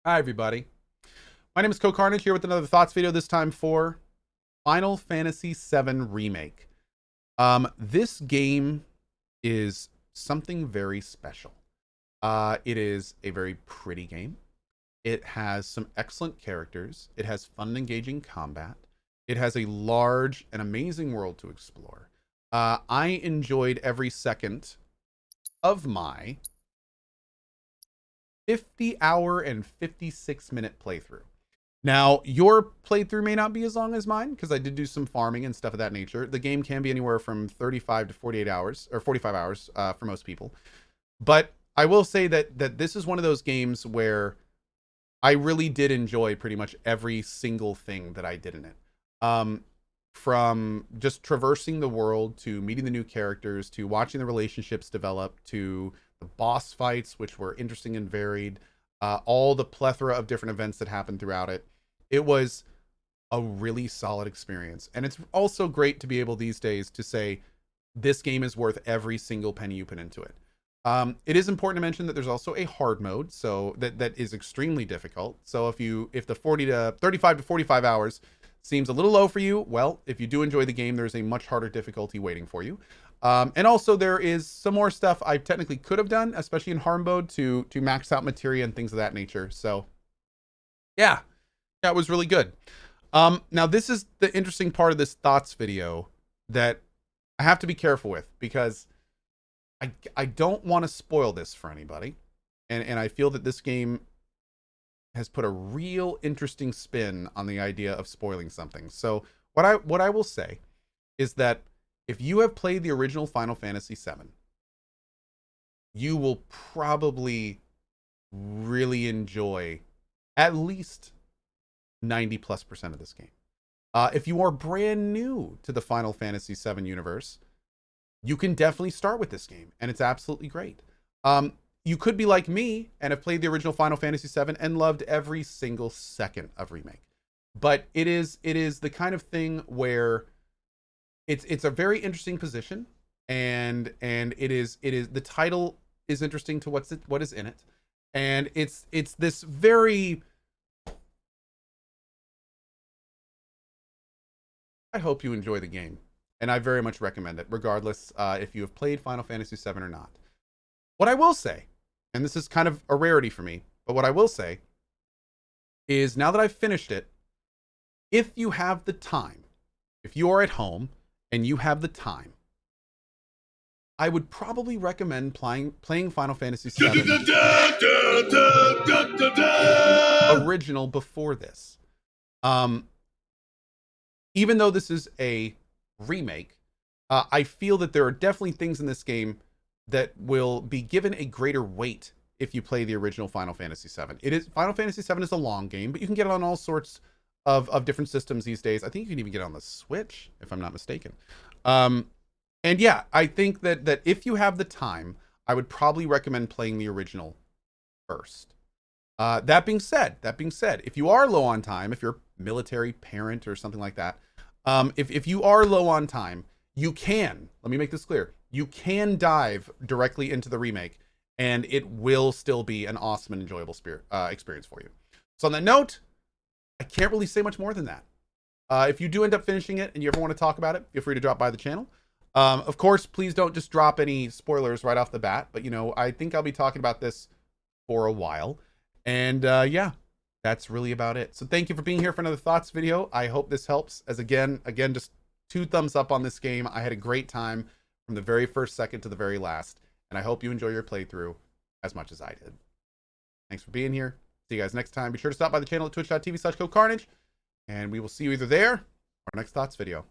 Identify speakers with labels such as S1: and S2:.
S1: Hi, everybody. My name is CohhCarnage here with another Thoughts video, this time for Final Fantasy VII Remake. This game is something very special. It is a very pretty game. It has some excellent characters. It has fun and engaging combat. It has a large and amazing world to explore. I enjoyed every second of my 50-hour and 56-minute playthrough. Now, your playthrough may not be as long as mine because I did do some farming and stuff of that nature. The game can be anywhere from 35 to 48 hours or 45 hours for most people. But I will say that this is one of those games where I really did enjoy pretty much every single thing that I did in it. From just traversing the world to meeting the new characters to watching the relationships develop to the boss fights, which were interesting and varied, all the plethora of different events that happened throughout it. It was a really solid experience. And it's also great to be able these days to say this game is worth every single penny you put into it. It is important to mention that there's also a hard mode, so that is extremely difficult. So if the 35 to 45 hours seems a little low for you, well, if you do enjoy the game, there's a much harder difficulty waiting for you. And also there is some more stuff I technically could have done, especially in hard mode, to max out materia and things of that nature. So yeah, that was really good. Now this is the interesting part of this thoughts video that I have to be careful with, because I don't want to spoil this for anybody. And I feel that this game has put a real interesting spin on the idea of spoiling something. So what I will say is that if you have played the original Final Fantasy VII, you will probably really enjoy at least 90+% of this game. If you are brand new to the Final Fantasy VII universe, you can definitely start with this game, and it's absolutely great. You could be like me and have played the original Final Fantasy VII and loved every single second of Remake. But it is the kind of thing where it's a very interesting position, and it is the title is interesting to what is in it, and it's this very, I hope you enjoy the game, and I very much recommend it, regardless if you have played Final Fantasy VII or not. What I will say, and this is kind of a rarity for me, but what I will say is, now that I've finished it, if you have the time, if you are at home and you have the time, I would probably recommend playing Final Fantasy VII original before this. Even though this is a remake, I feel that there are definitely things in this game that will be given a greater weight if you play the original Final Fantasy VII. Final Fantasy VII is a long game, but you can get it on all sorts of different systems these days. I think you can even get it on the Switch, if I'm not mistaken. And yeah, I think that if you have the time, I would probably recommend playing the original first. That being said, if you are low on time, if you're a military parent or something like that, if you are low on time, you can, let me make this clear, you can dive directly into the remake, and it will still be an awesome and enjoyable experience for you. So on that note, I can't really say much more than that. If you do end up finishing it and you ever want to talk about it, feel free to drop by the channel. Of course, please don't just drop any spoilers right off the bat, but I think I'll be talking about this for a while. And yeah, that's really about it. So thank you for being here for another thoughts video. I hope this helps. As again, just 2 thumbs up on this game. I had a great time from the very first second to the very last, and I hope you enjoy your playthrough as much as I did. Thanks for being here. See you guys next time. Be sure to stop by the channel at twitch.tv/CohhCarnage, and we will see you either there or next thoughts video.